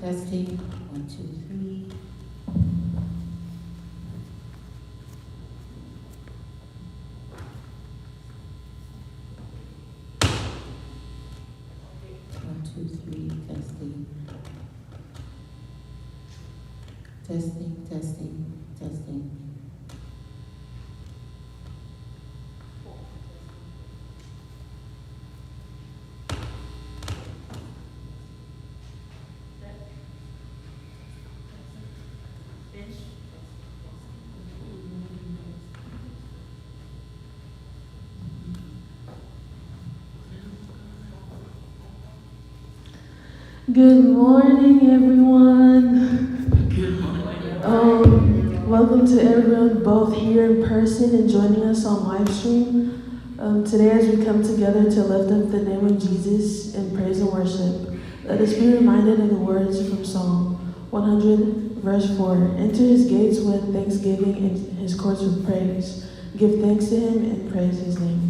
Testing. 1, 2, 3. One, two, three. Testing. Testing, testing, testing. Good morning, everyone. Good morning. Welcome to everyone, both here in person and joining us on live stream. Today, as we come together to lift up the name of Jesus in praise and worship, let us be reminded of the words from Psalm 100, verse 4. Enter his gates with thanksgiving and his courts with praise. Give thanks to him and praise his name.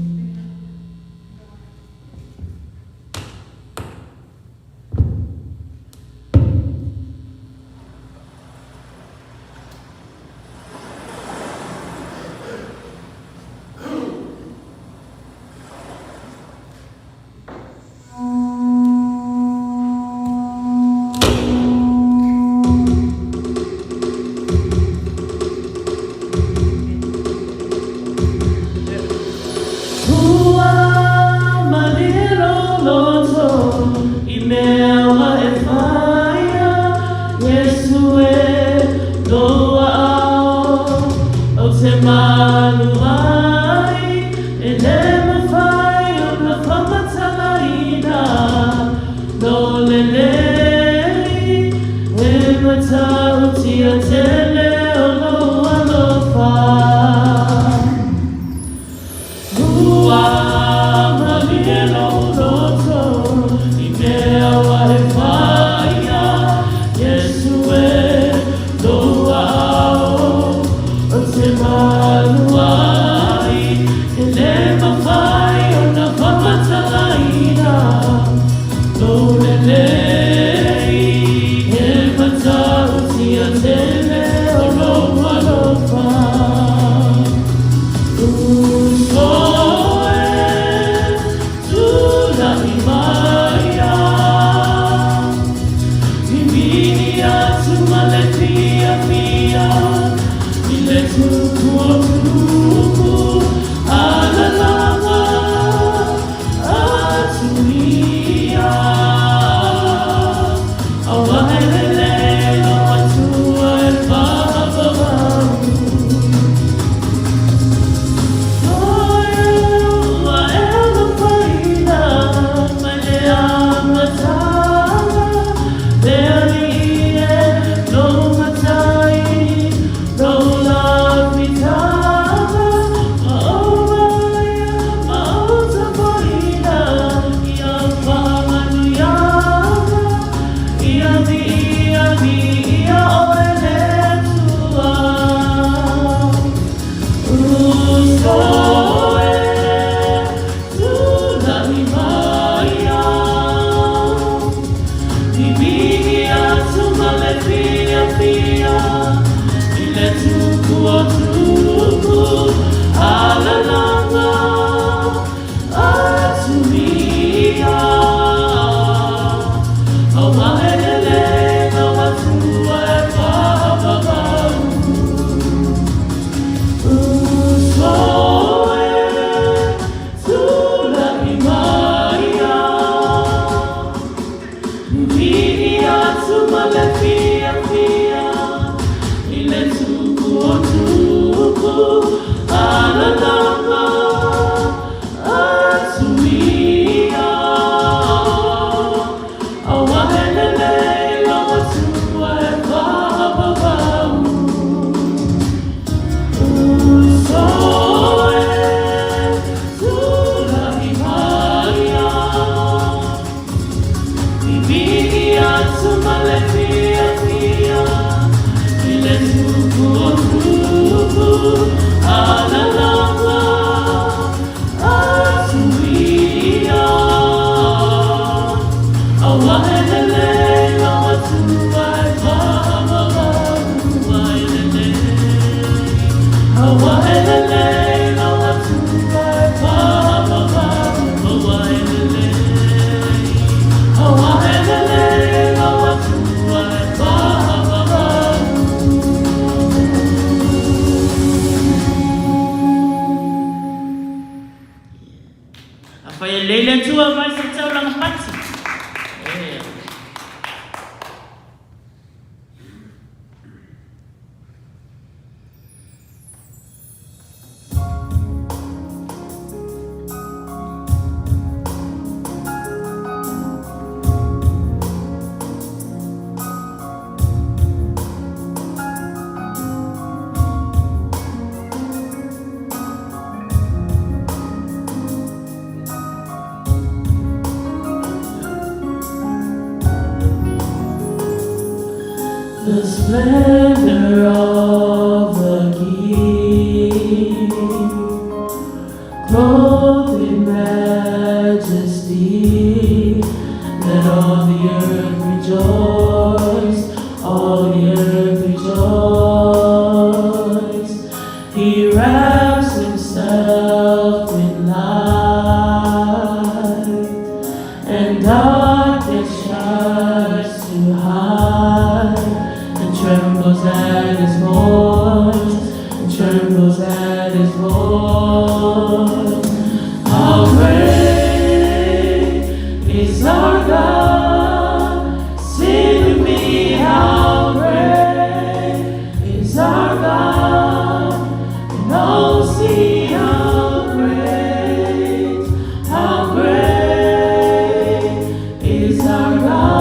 Ile tukutuku, alalama. leile tua mai se tau langa pati. The splendor of the King, clothed in majesty, let all the earth rejoice, all the earth rejoice. He wraps himself in light, and darkness tries to hide. Trembles at his voice, and trembles at his voice. How great is our God? Sing with me, how great is our God? And oh, see how great is our God.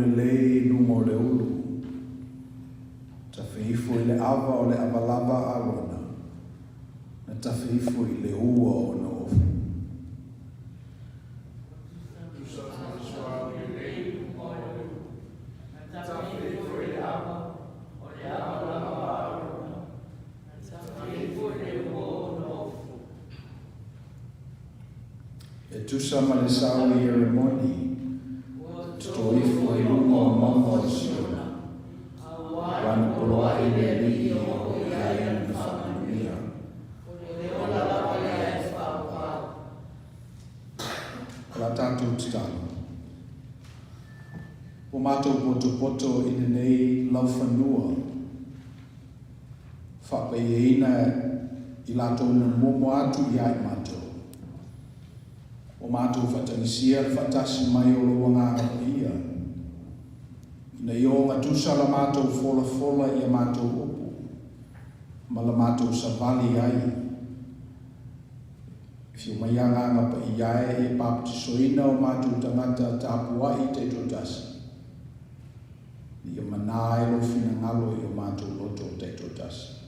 le lunga o le ulu. Tawhiifo i le awa o le awalava arona. Na tawhiifo i le ua o na ofu. E tusa ma le sau i eremoni, toifo i lunga o mama o siona. Wana poloa i le li o i aia na whakanuia. La tātou titano. O mātou poto i le nei lauwhanua. Whapeina i lātou na momo atu i ai mātou. O mātou whatanisia whatasi mai o loa ngā ia. Na i o ngā tusala mātou fola i a mātou opu. Ma la mātou savali ai. Whio mai a ngā pa i ae e pāptisoina o mātou tangata tāpua i te totasi. I a mana e lo fina ngalo i o mātou loto te totasi.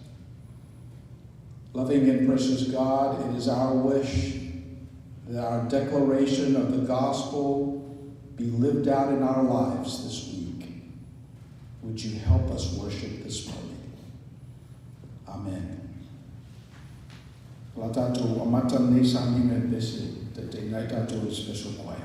Loving and precious God, it is our wish that our declaration of the gospel be lived out in our lives this week. Would you help us worship this morning? Amen. La tātou amata nei sāminga pese, te te nai tātou special choir.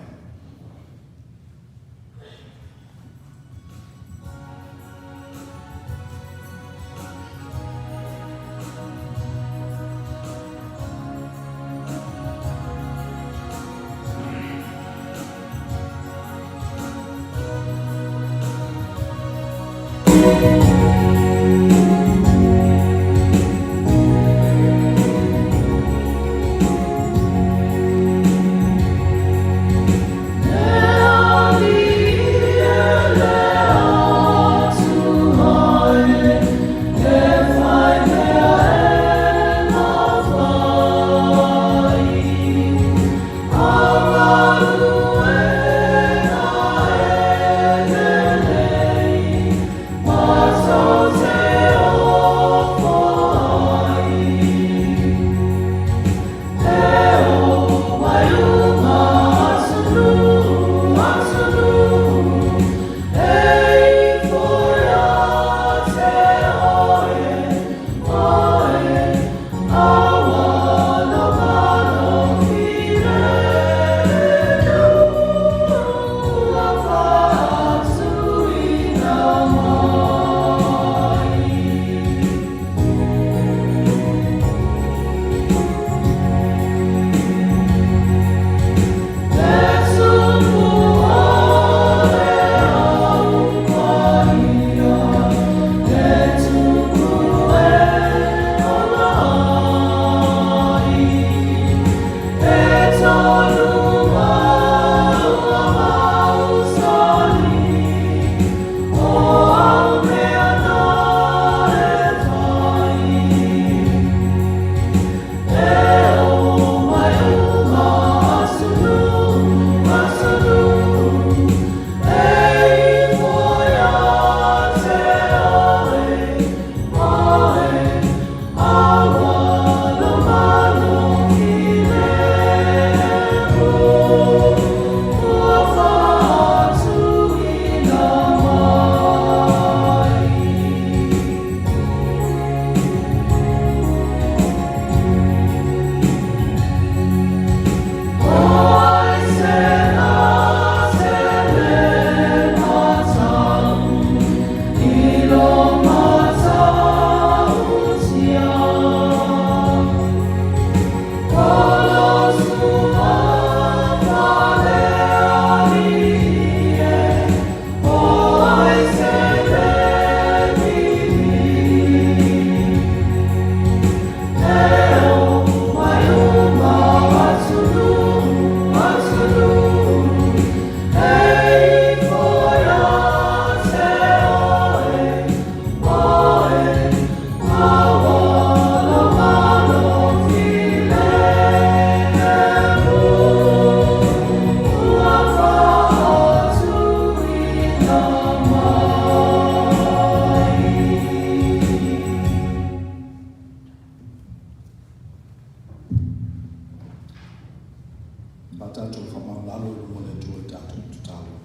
tātou whamaulalo i mo le tua tātou tutalo.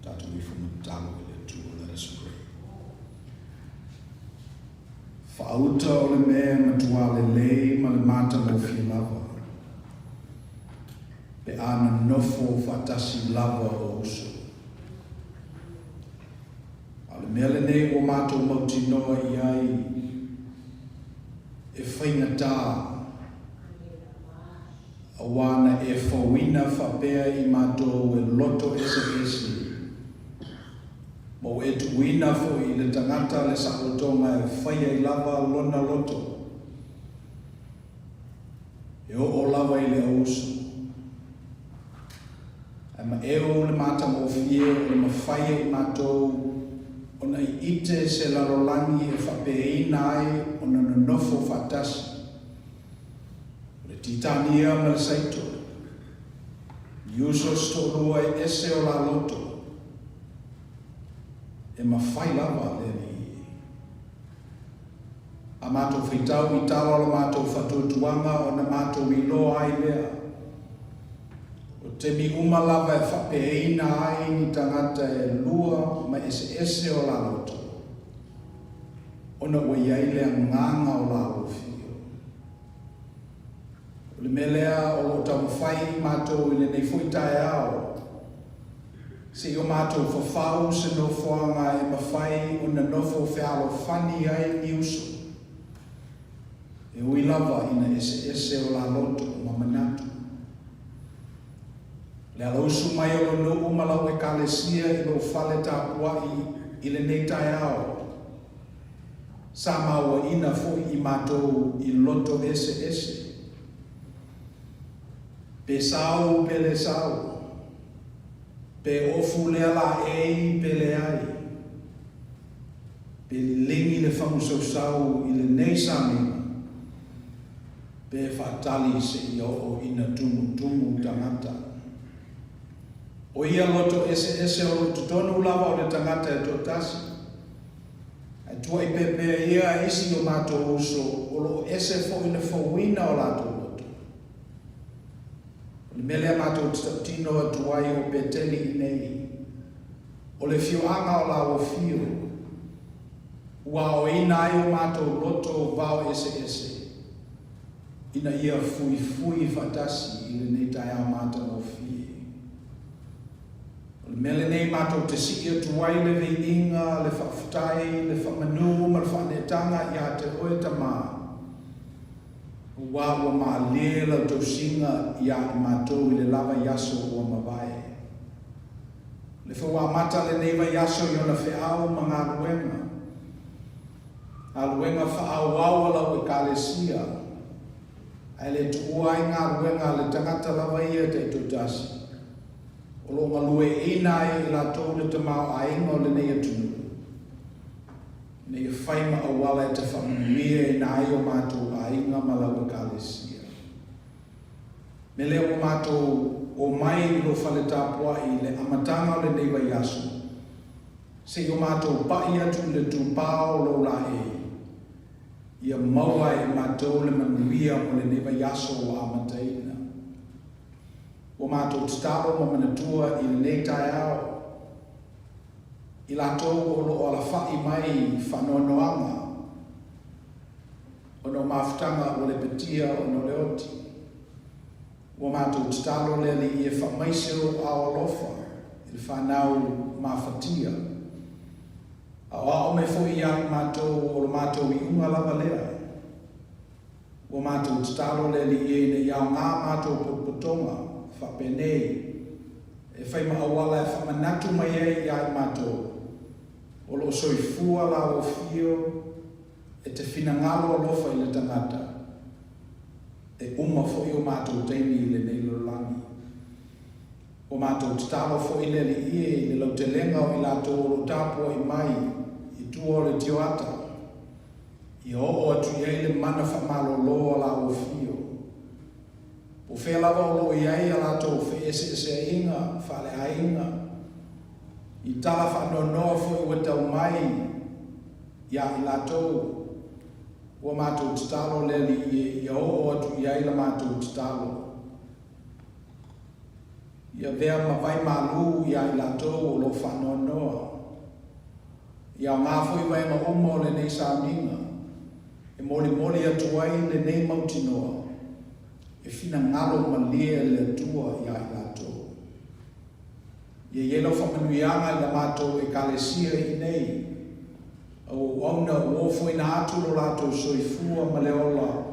Tātou i whamatalo i le tua. Let us pray. Whaauta o le mea matua le lei ma le mata mo fi lava. Pe ana nofo whatasi lava o uso. A le mea le nei o mātou mauti noa i ai e whainga tā awana e whawina whapea i mātou e loto ese mo e tuina fo i le tangata le sakotonga e whaia i lava lona loto e o lava i le auso e ma e o le mata mo fie o le mawhaia i mātou ona i ite se lalolangi e whapeina ai ona na nofo whatasi titania ma le saito. Iuso stolua e ese o la loto. E ma whai lava le ni. A mātou whitau i tawa lo mātou whatutuanga o na mātou i loa ai lea. O te mi uma lava e whapeina ai ni tangata e lua ma ese o la loto. Ona ua iai lea nganga o la lofi. Le melea o lo tau whai mātou i le nei fuitai ao. Se o mātou whawhau se no whoanga e mawhai o na nofo whialo whani ai ni uso. E ui lava ina ese o la loto o mamanatu. Le alousu mai o lo no umalau e kalesia i lo whale tāpua i le nei tai ao. Sa maua ina fui i mātou i loto ese. Pe sau pe le sau, pe ofu le ala ei pe le ai, pe lingi le whamusau sau i le nei samina, pe whatali se i o ina tumu tangata. O ia loto ese o loto tonu lava o le tangata e totasi, a tua i pepe ia isi o mato uso, o lo ese fo ina fawina o lato. Le melea mātou tino atuai o Bethel i nei. O le fioanga o la o fio. Ua o ina ai o mātou loto o vau ese. Ina ia fui fatasi i le nei tai a mātou o fie. O le mele nei mātou te si atuai le veinga, le whawhtai, le whamanu, ma le whanetanga i a te oe tamaa. Ua ua maalia lau tau singa ia i mātou i le lava yaso ua mawai. Le whaua mata le neiva yaso i ona whiau ma ngā luenga. Ngā luenga whaau au lau e kālesia. Ai le tuua i ngā luenga le tangata lava ia te tutasi. O lo ngā lue ina i la tau le tamau a ingo le nei atunu. Nei e whaima awala e te whamanuia e nā i o mātou a inga malawa kālesia. Me leo o mātou o mai i lo whale tāpua i le amatanga o le neiva yasu. Se i o mātou pai atu le tūpāo lo la e. Ia maua e mātou le manuia o le neiva yasu o amataina. O mātou titalo ma manatua i le nei tai ao. I la tau o lo ala whai mai whanoanoanga. O no mawhtanga o le petia o no le oti. O mātou titalo le li e whamaisero a o lofa. I le whanau mawhatia. A o me fui ai mātou o lo mātou i unga lava lea. O mātou titalo le li e ne iau ngā mātou potonga. Whapenei. E whaima awala e whamanatu mai e ai mātou. O lo soifua la o fio e te whinangalo alofa i le tangata. E uma fo i o mātou teimi i le nei lolangi. O mātou titalo fo i le li ie i le lautelenga o i lato o lo tāpua i mai i tua o le tioata. I o atu iei le mana whamalo loa la o fio. O whea lava o lo iei a lato o whe ese inga, whale a inga. I tala whanonoa fo i watau mai ia i latou. Ua mātou titalo le li i o atu i aila mātou titalo. Ia vea mawai malu ia I latou o lo whanonoa. Ia ngā fui vai ma umo le nei sauninga. E moli atu ai le nei mautinoa. E fina ngalo malia le atua ia I latou. Ia yelo whamanuianga I la matou e kalesia I nei. O ona uofo ina atu lo latou soifua ma le ola.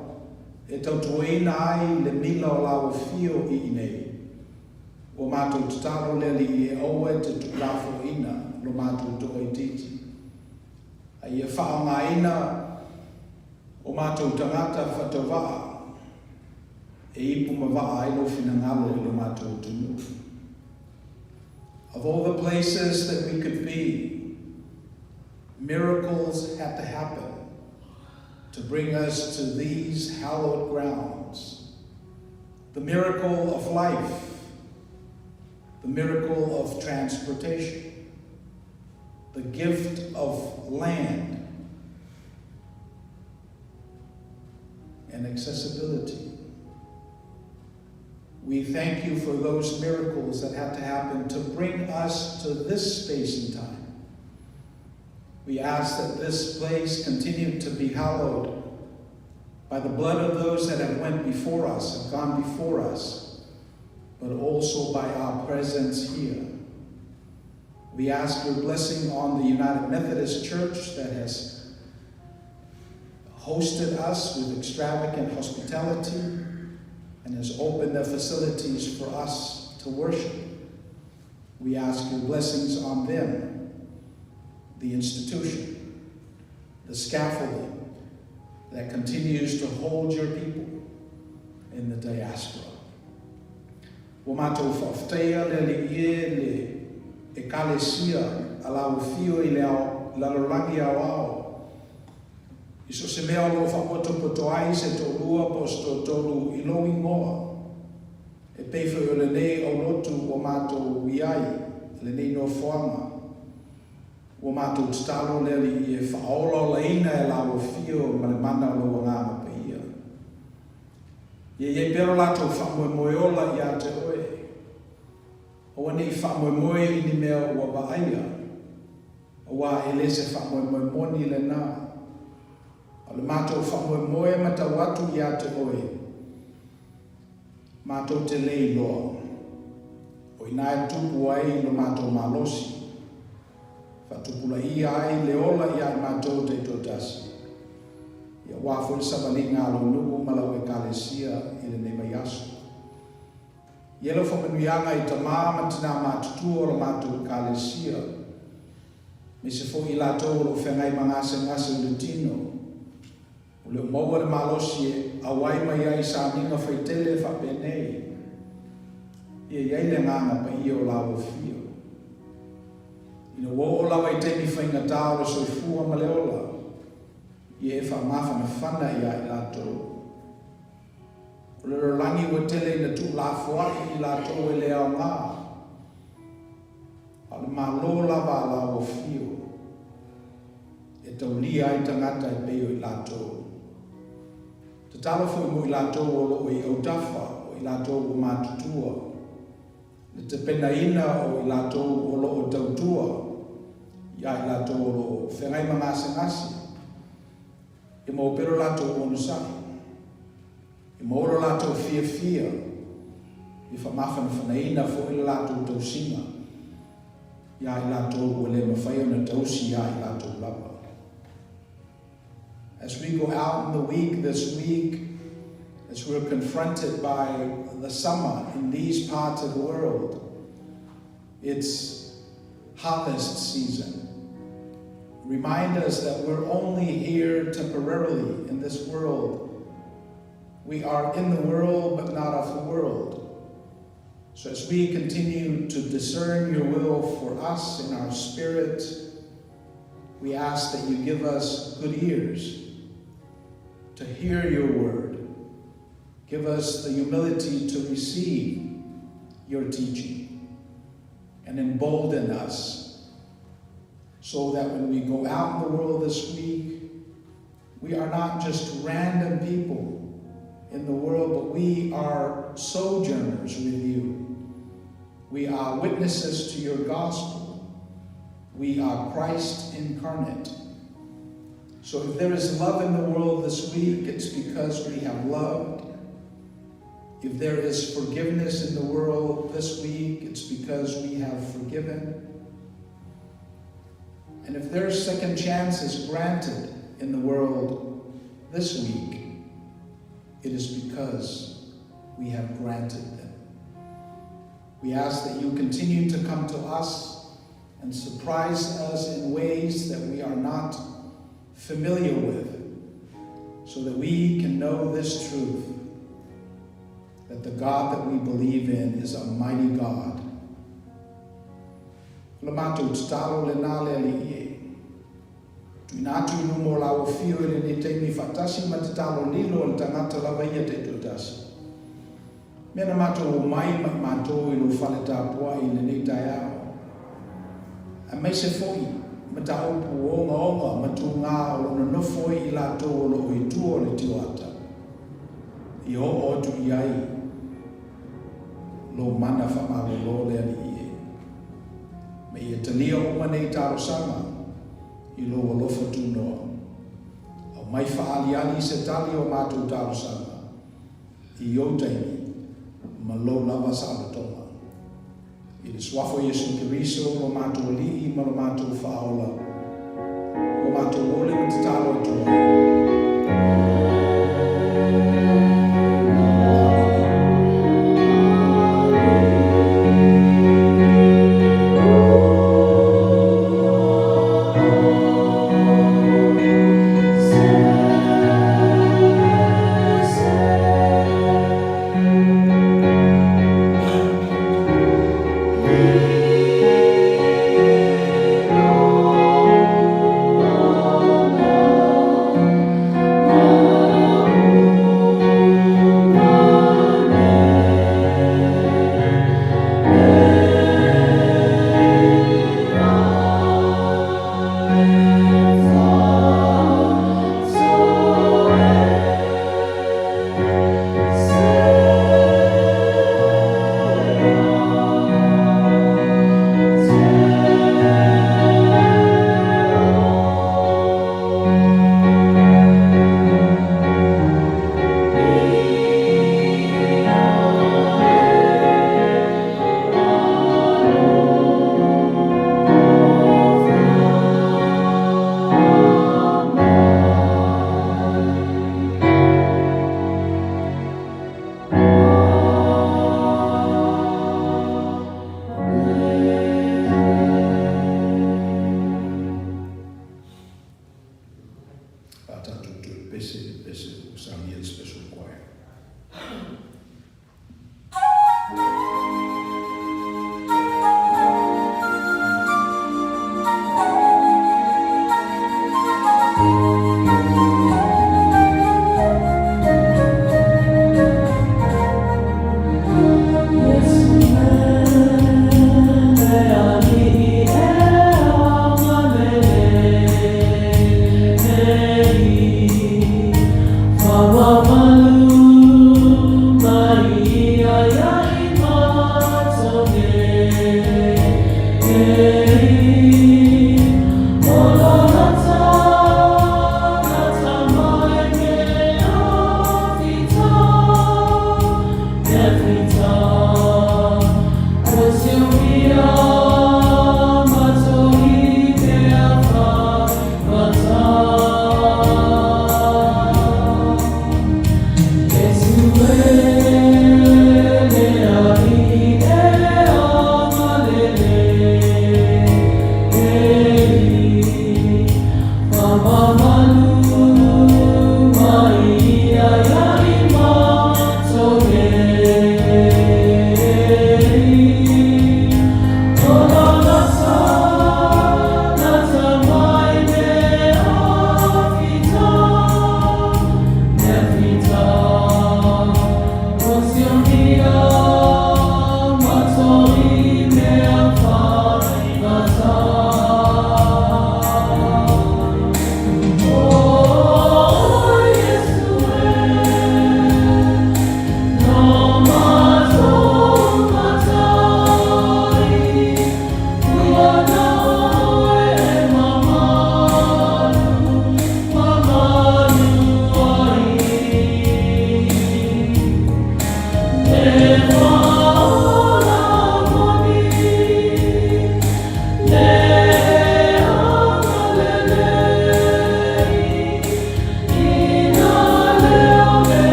E tautuaina ai le mila o lau fio I nei. O mātou tataro le li e oe te tuklafo ina lo mātou toa I titi. A ia whaonga ina o mātou tangata whatawaa e ipu mawaa I lo fina ngalo I lo mātou tunu. Of all the places that we could be, miracles had to happen to bring us to these hallowed grounds. The miracle of life, the miracle of transportation, the gift of land and accessibility. We thank you for those miracles that had to happen to bring us to this space and time. We ask that this place continue to be hallowed by the blood of those that have went before us, have gone before us, but also by our presence here. We ask your blessing on the United Methodist Church that has hosted us with extravagant hospitality and has opened their facilities for us to worship. We ask your blessings on them, the institution, the scaffolding that continues to hold your people in the diaspora. O mātou whawhtea le liie le e kalesia a lau fio I leo lalorangi au au. Iso se mea lo whamotopoto ai se tō lua posto tōru I lo ingoa. E peifo o le nei au lotu o mātou iai, le nei no whoanga. O mātou talo le li e whaolo leina e lau fio ma le mana lo ngā mapia. Ye pero lato whamoe ola I a te oe. O ane I whamoe I ni mea ua baaia. O wa e le se whamoe moni le nā. O le mātou whamoe ma tau atu I a te oe. Mātou te lei loa. O ina e tupu ai lo mātou malosi. Whatupula I ai le ola I ai mātou te totasi. Ia wāwhu le sabalinga alo nuku malau e kalesia I le nema yasu. Ielo whamanuianga I tamama tina mātutua o mātou kalesia. Me se fo I lātou lo whengai mangase ngase le tino. O le maua le malosi e awai mai ai sa minga whaitele whapenei. Ia iai le nganga pa I o lau fio. Ina wo o lawa I temi whainga tāo le soifua ma le ola. I e whamawhana whana I ai lātou. O le rangi wa tele na tu la fuaki I lātou e le au ngā. A le malo lawa a lawa fio. E tau lia I tangata I peo I lātou. Te talo fo I mo I lātou o lo I au tafa o I lātou o mātutua. Le te pena ina o I lātou o lo o tautua. Ia I lātou o lo whengai mangase ngase. I mo pero lātou o nusai. I mo oro lātou fia. I whamawhana whanaina fo I lātou tausinga. Ia I lātou o le mawhai o na tausi ia I lātou lapa. As we go out in the week this week, as we're confronted by the summer in these parts of the world, it's harvest season. Remind us that we're only here temporarily in this world. We are in the world, but not of the world. So as we continue to discern your will for us in our spirit, we ask that you give us good ears to hear your word. Give us the humility to receive your teaching and embolden us so that when we go out in the world this week, we are not just random people in the world, but we are sojourners with you. We are witnesses to your gospel. We are Christ incarnate. So if there is love in the world this week, it's because we have loved. If there is forgiveness in the world this week, it's because we have forgiven. And if there are second chances granted in the world this week, it is because we have granted them. We ask that you continue to come to us and surprise us in ways that we are not familiar with, so that we can know this truth, that the God that we believe in is a mighty God. Lamatu talo le nale li ie. Tuinatu numo la ofio le ni teimi fatasi matalo lilo al tangata la vaia te tutasi. Mena mato o mai mato ilo faleta poa i le nei taiao. A mai se foi, mata opu onga matunga o no foi i la to lo i tuo le tiwata. I o tu iai. Lo mana whama lo le ali ie. Me ia tania o manei taro sama, i lo alofa tunoa. Au mai whaaliani se tali o mātou taro sama, i o teimi, ma lo lava sa alatonga. I le swafo Yesu Kiriso, o mātou alii, ma lo mātou whaola, o mātou ole ma te talo atua.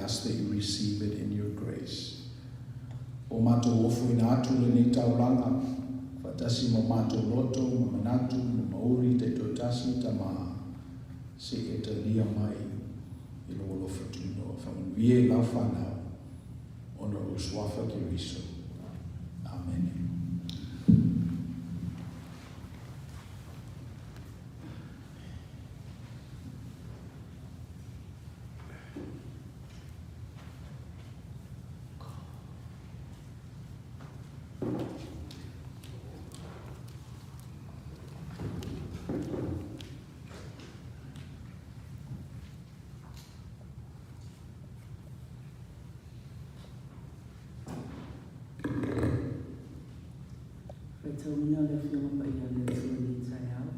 ask that you receive it in your grace. O mātou ofu ina atu le nei tauranga, whatasi mo mātou loto, mo manatu, mo mauri te totasi ta maa, se e ta lia mai i lo lo whatuno, whamanuie lau whanau, ono uswafa ki riso. Amen. Taumina le whiunga pa ia le tua ni tai au.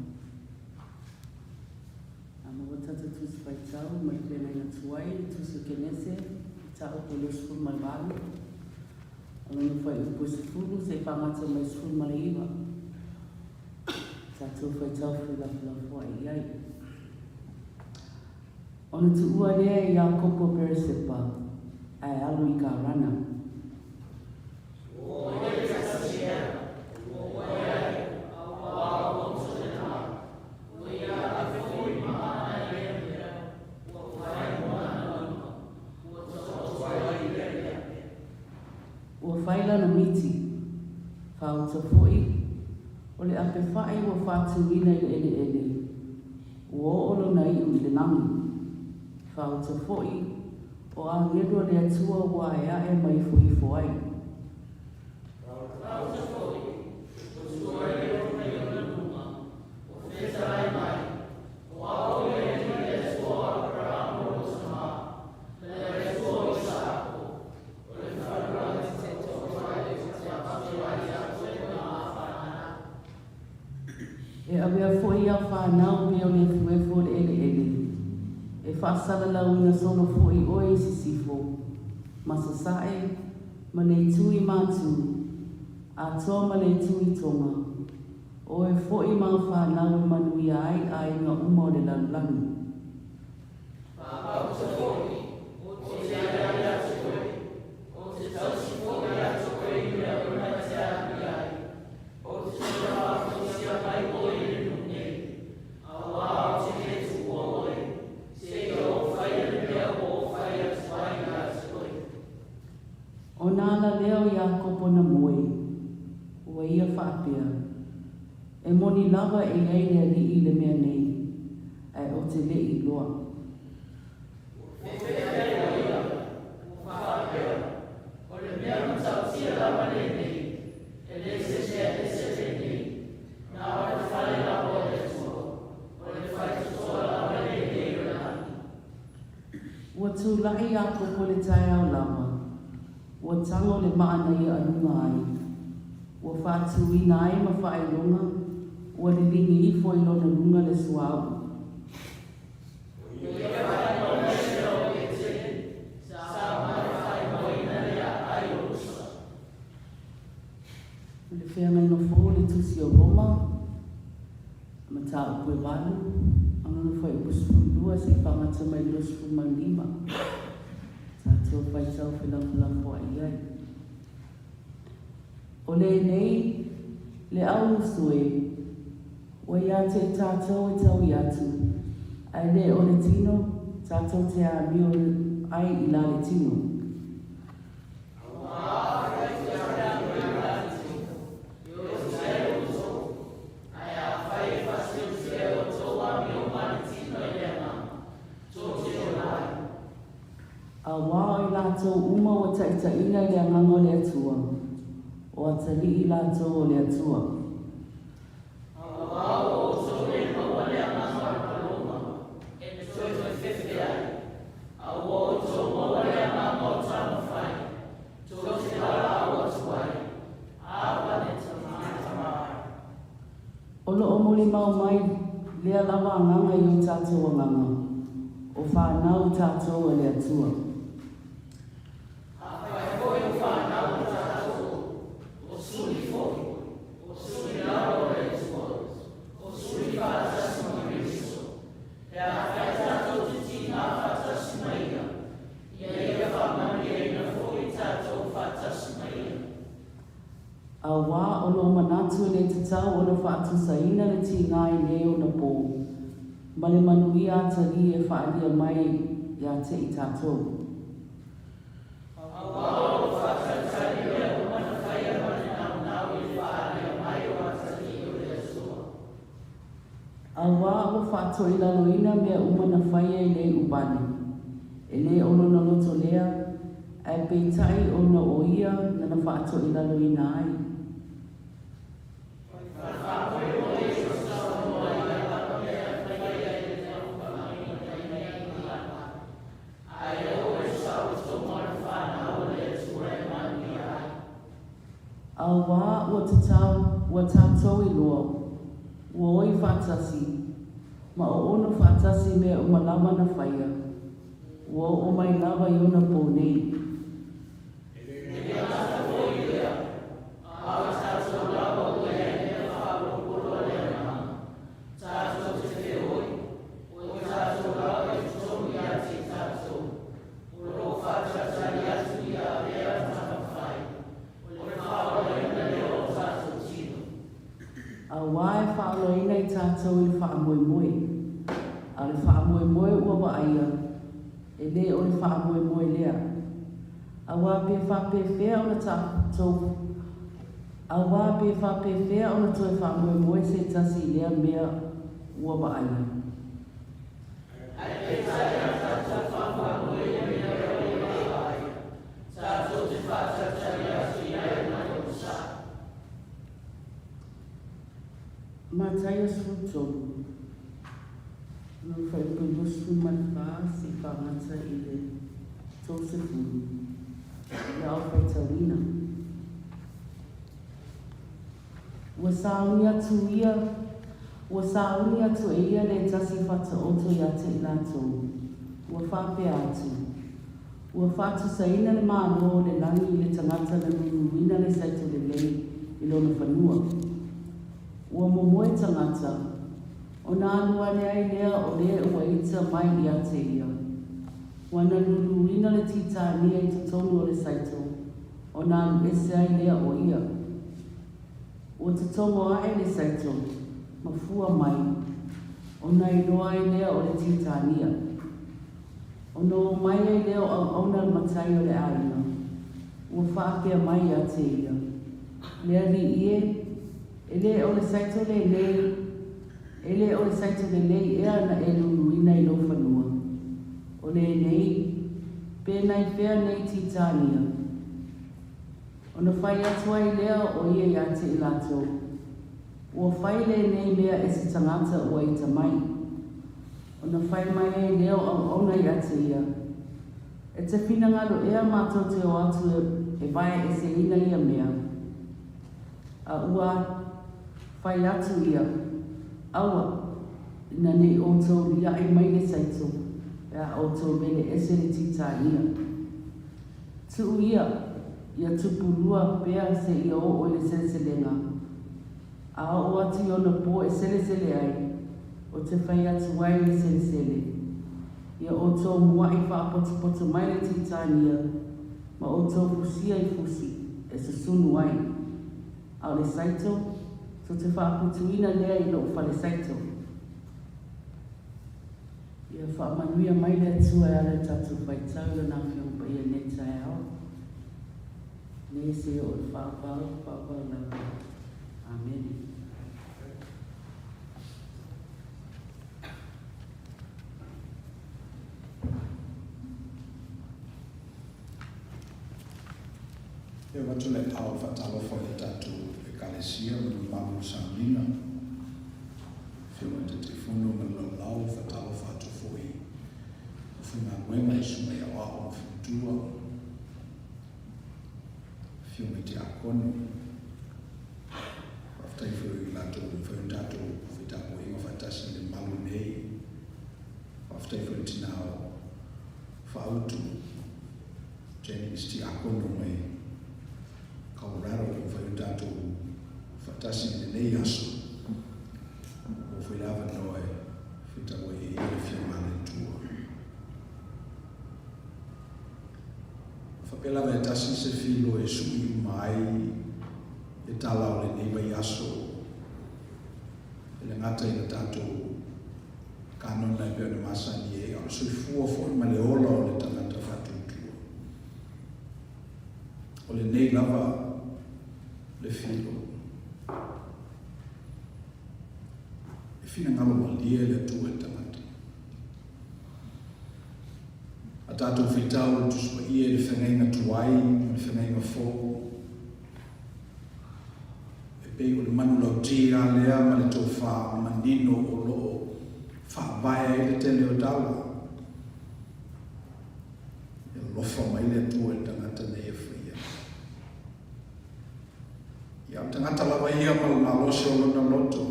A mawa tata tusi pai tau, mai pēnei na tuai, tusi kenese, tau ko le sukul mai walu. A ngana whai upo sifuru, se whamata mai sukul mai iwa. Tātou whai tau whila whai iai. Ona tu ua lea i a kopo peresepa, ai alu i ka rana. Whaila na miti, whauta fwoi, o le ape whai wa whātu ina i ele ele, o olo na iu i le nangi, whauta fwoi, o a ngedo le atua wa e a e mai fwoi fwoi. Whauta fwoi, o tua e leo na iu na nunga, o wheta ai mai, o a o e le tua a pramo o sama, le tua i sako, o le whanua e awea fwoi a whanau me o le fuefo le ele ele. E whaasala lau ina solo fwoi oe sisifo. Masasae, ma le tui mātu. A toa ma le tui tonga. O e fwoi ma whanau manui ai ai ngā uma o le lalani. Whakauta fwoi, o te ai atu koe. O te tausi fwoi atu koe i mea una te api ai. O te tua a pai oe. O nāna leo i a kopona moe, ua ia whaapea. E moni lava e leile li i le mea nei, ai o te le i loa. O whaapea, o le mea matau tia lava le nei, e le se le nei, nā o le whale lava o le tua, o le whaitutoa lava le nei o nani. Ua tūlahi a kopo le tai au lava, ua tango le maana i anunga ai. Ua whātu ina ai ma whae longa, ua le lingi i fo i lona lunga le suau. Le whenga ino fo le tusi o Roma, ma tā upue walu, angana whae upusu lua se whamata mai lusu manima. Tātou pai tau whila fua i ai. O le nei, le au usue, o ia te tātou e tau i atu. Ai le o le tino, tātou te a mio ai i la le tino. A wā i lātou uma o taita ina le angango le atua, o atali i lātou o le atua. A wā o so le maua le angango le paloma, e me toi toi fefe ai. A wā o so maua le angango o tama whai, to te ala o atuai, a wane tamai. Olo o muli mau mai, lea lava anganga i o tātou anganga, o whanau tātou o le atua. Ia atu le te tau o na whaatu sa ina le ti ngai le o na pō. Ma le manuia atari e whaalia mai ia te i tātou. Awa o whaato i laloina mea umana whaia i le ubani. E le ono na loto lea, e peitai o na o ia na na whaato i laloina ai. Awa ua tatau, ua tātou i loa, ua oi whātasi, ma o ono whātasi mea o malama na whaia, ua o mai lava i ona pōnei. Tātou i whaamoemoe. A le whaamoemoe ua waaia. E le o le whaamoemoe lea. A wā pe whapewhea o na tātou. A wā pe whapewhea o na toi whaamoemoe se tasi lea mea ua waaia. Mataya Sutton. No fai pelusu matfa si whangata i le tōsefuru. Ia o fai tawina. Ua sauni atu ia, ua sauni atu e ia le tasi whata oto ia te ilatou. Ua whapea atu. Ua whatu sa ina le mālo le langi i le tangata na nunu ina le saito le lei i lona whanua. Ua momoe tangata, o nā anua ai lea o lea ua ita mai i ate ia. Ua na lulu ina le titania i tutonu o le saito, o nā anu ese ai lea o ia. Ua tutongo ai le saito, ma fua mai, o nā iloa ai lea o le titania. O no mai ai lea o auna matai o le aina, ua whaapea mai i ate ia. Lea li ie, ele o le saito le lei, ele o le saito le lei ea na e luluina i lo whanua. O le nei, pēnei whea nei titania. O na whai atua i lea o ia i ate i lato. Ua whai le nei mea e se tangata ua i tamai. O na whai mai e lea o ona i ate ia. E te whinangalo ea mātou te o atu e vai e se ina ia mea. A ua whai atu ia, aua, ina nei oto lia ai mai le saito, ea oto mele ese le tita ia. Tu ia tupurua pea se ia o le seleselenga. A o atu i ona po e selesele ai, o te whai atu ai le selesele. Ia oto mua i whaapotu mai le tita ia, ma oto fusia i fusi, e susunu ai. A le saito, so te whaaputuina lea i lo whale saito. Ia whaamanuia mai lea tua e ala tatu whaitau na whiongpa ia neta e ao. Ne se o le whaapau lau. Amen. Ia watu le au whatalo whale tatu Kalesia manu mamu samina whima te te whunu manu lau whatalo whatu fwoi whima wenga i suma ia wao whutua whima te akono waftai whui i lato whaundatu whitapo inga whatasi le malu nei waftai whui tinao whautu James te akono mai Colorado whaundatu Fatasi le nei aso o whilawa noe whita o e whia mane tua. Whapelawa e tasi se whilo e sui mai e tala o le nei vai aso e le ngata i le tātou kanona i pēo na masani e o sui fua fōi ma le ola o le tangata whatutua. O le nei lava le filo. E fina ngalo ma lia le tua e tangata. A tātou whitau le tuspa ia le whengainga tuai, le whengainga fōu. Pei o le manu lau tia lea ma le tau wha manino o loo wha vaya i le tele o dawa. E lofa mai le tua e tangata nei e whaia. Ia tangata lawa ia ma na lose o lona loto.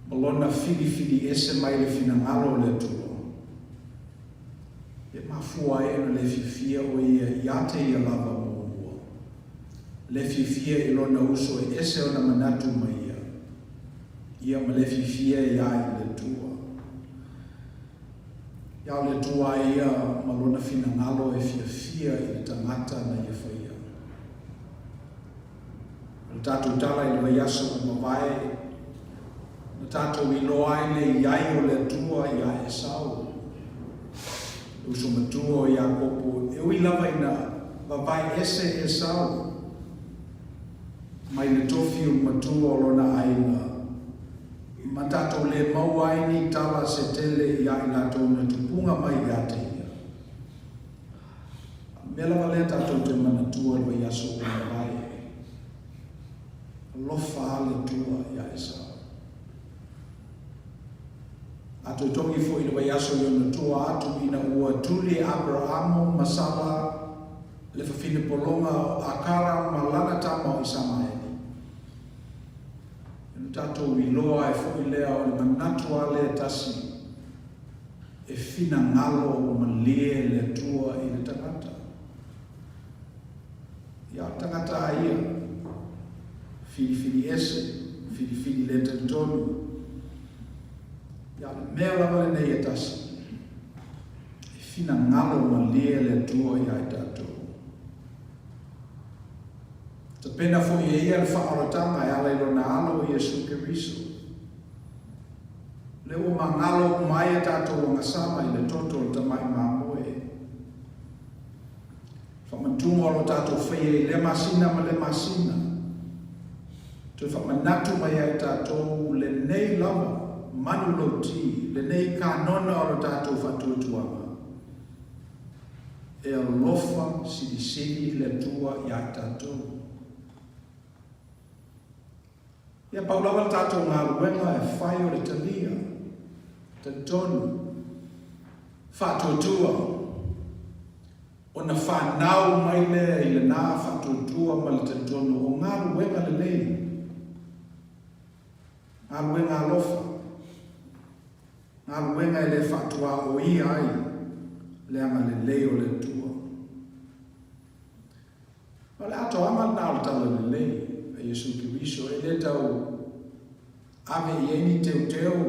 Ma lona fili ese mai le fina ngalo le tua. E mafua e no le fifia o ia te ia lava mo. Le fifia i lona uso e ese o na manatu mai ia. Ia ma le fifia ia i le tua. Ia le tua ia ma lona fina ngalo e fia i le tangata na ia whaia. Le tātou tala i le vaiaso o mawai. Le tātou i loa i le iai o le tua ia e sau. Le uso matua ia kopo. E ui lava ina vavai ese e sau. Mai le tofi o matua o lona ainga. Ma tātou le mauaini tala se tele ia i lātou na tupunga mai ia te ia. Mela wale tātou te manatua le vaiaso o mawai. Lofa ale tua ia e sa. Ato tongi fo i le vaiaso i ona tua atu ina ua tuli Abrahamo masala le fafine polonga o akara ma lana tama o Isamaeli. Tātou i loa e fo i lea o le manatu ale tasi e fina ngalo o malie le tua i le tangata. Ia tangata a ia, fili ese, fili le tentonu. Ia mea lava le nei e tasi e fina ngalo o malie le tua i ai tātou. Ta pena fo i ia le whaaratanga e ala i lona alo i Jesu Keriso. Le o mangalo mai e tātou o ngasama i le toto o tamai mamoe. Whamantunga o tātou whaia i le masina ma le masina. Tu whamanatu mai ai tātou le nei lava, manu lauti, le nei kanona o tātou whatuatuanga. E alofa siri le tua i ai tātou. Ia paulawa tātou ngā ruenga e whai o le talia, te tonu, whatuatua, o na whanau mai lea i le nā whatuatua ma le te tonu, o ngā ruenga le lei, ngā ruenga alofa, ngā ruenga e le whatua o i ai, le anga le lei o le tua. Ma le ato amal nā o tala le lei, Jesu Keriso e le tau ave i eni teu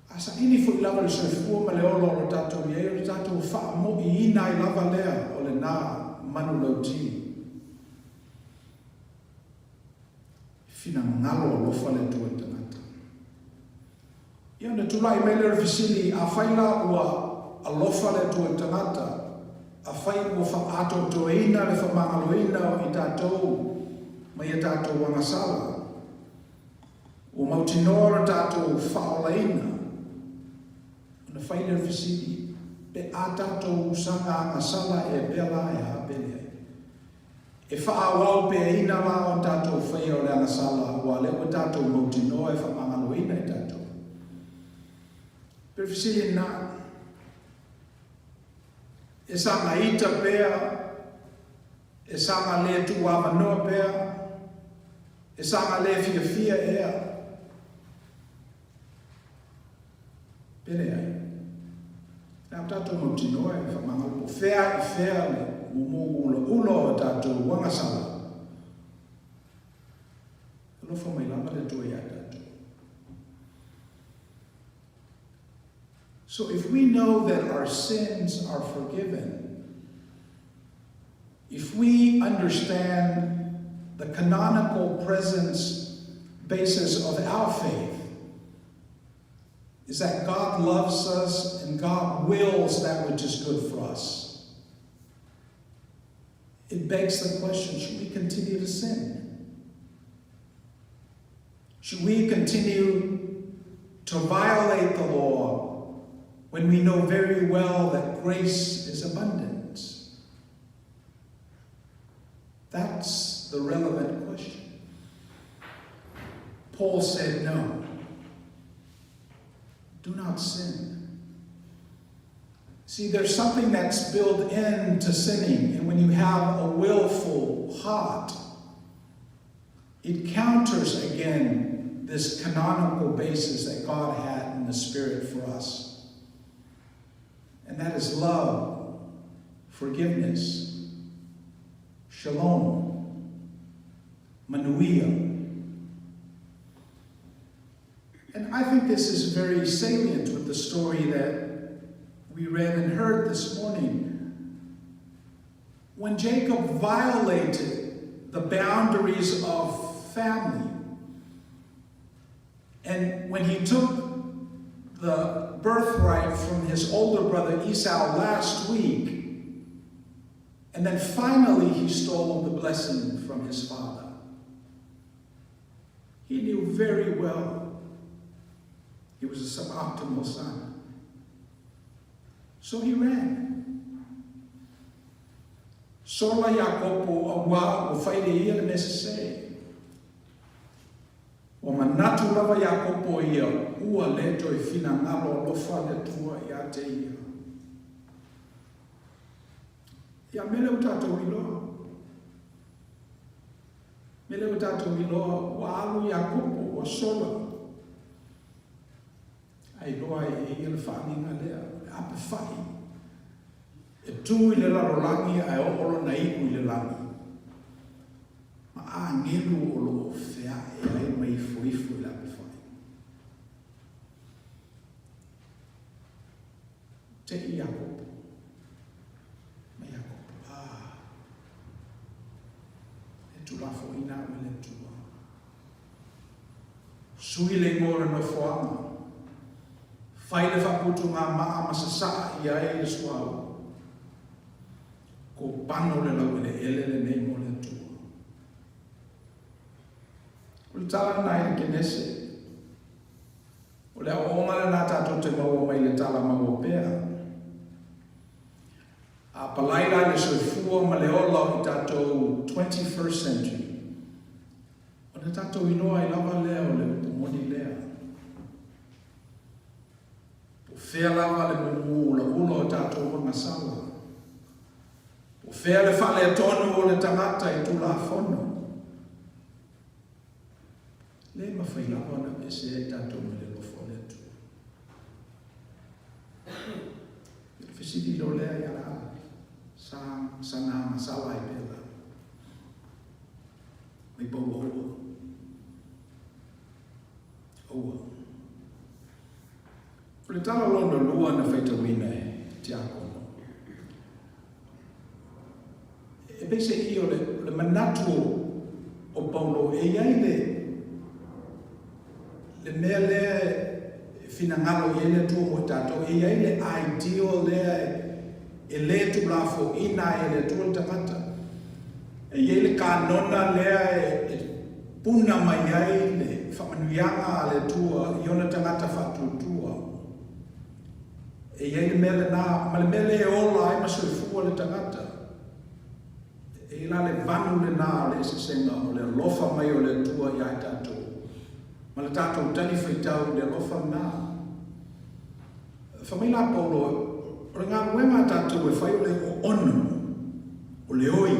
asa ini fu lava le soifua ma le olo o tātou i e o tātou wha mo i ina i lava lea o le nā manu lauti fina ngalo o lofa le tua tangata ia na tulai mai le rafisili a whaila ua a lofa le tua tangata a whai ua whaato toeina le whamangaloina o i tātou mai a tātou wangasala. O mautinora tātou whaolaina na whai le rafisili pe a tātou sanga angasala e bela e hapele. E whaawau pe ina la o tātou whai o le angasala ua le o tātou mautinoa e whamangaloina i tātou. Pe rafisili na e sanga ita pea, e sanga le tuama noa pea, e sanga le fia ea. Pene ai. Nā tātou mautinoa e whamangapo whea i whea le mumu ula o tātou wangasala. Lofo mai lama le tua ia tātou. So if we know that our sins are forgiven, if we understand the canonical basis of our faith, is that God loves us and God wills that which is good for us. It begs the question, should we continue to sin? Should we continue to violate the law when we know very well that grace is abundant? That's the relevant question. Paul said, no. Do not sin. See, there's something that's built into sinning, and when you have a willful heart, it counters again this canonical basis that God had in the Spirit for us. And that is love, forgiveness, shalom, manuia. And I think this is very salient with the story that we read and heard this morning. When Jacob violated the boundaries of family, and when he took the birthright from his older brother Esau last week, and then finally he stole the blessing from his father, he knew very well he was a suboptimal son. So he ran. Sola Jacopo awa o whaire ia le mesese. O manatu lava Jacopo ia ua leto e fina ngalo lofa le tua ia te ia. Ia mele utato iloa. Mele utato iloa wa alu Jacopo wa sola. Ai loa e ia le whaninga lea, ape whai. E tū i le larolangi ai oro na iku i le langi. Ma a ngelu o lo whea e ai mai fuifu i le ape whai. Te i Jacob. Ma Jacob, e tu lafo ina me le tua. Sui le ngora no whaanga. Whai le whaputu ngā maa masasa i ai le suau. Ko pano le lau le ele le nei mo le tua. O le tala nai le kenese. O le aonga le nā tātou te maua mai le tala maua pēa. A palaila le soifua ma le ola i tātou 21st century. O le tātou inoa i lava lea o le pomoni lea. Fea lava le mungu la ula o tātou o ngasala. O fea le whale tonu o le tangata i tula whono. Le mawhai lava na pese e tātou me le lofo le tu. Le whisiti lo lea i ala sana ngasala i pela. Mai pau oua. Oua. O le tala lono lua na whaitawina e te akono. E pese i o le manatu o Paulo e iai le mea lea fina ngalo i ele tua mo tato e iai le ideal lea e le tu lafo ina e le tua tangata. E iai le kanona lea e puna mai ai le whamanuianga le tua i ona tangata whatutua. E iai le mele nā, ma le mele e ola ai maso e fua le tangata. E la le vanu le nā le sesenga o le lofa mai o le tua i ai tātou. Ma le tātou tani whaitau le lofa nā. Whamaila Paulo, o ngā ruenga tātou e whai o le o onu, o le oi,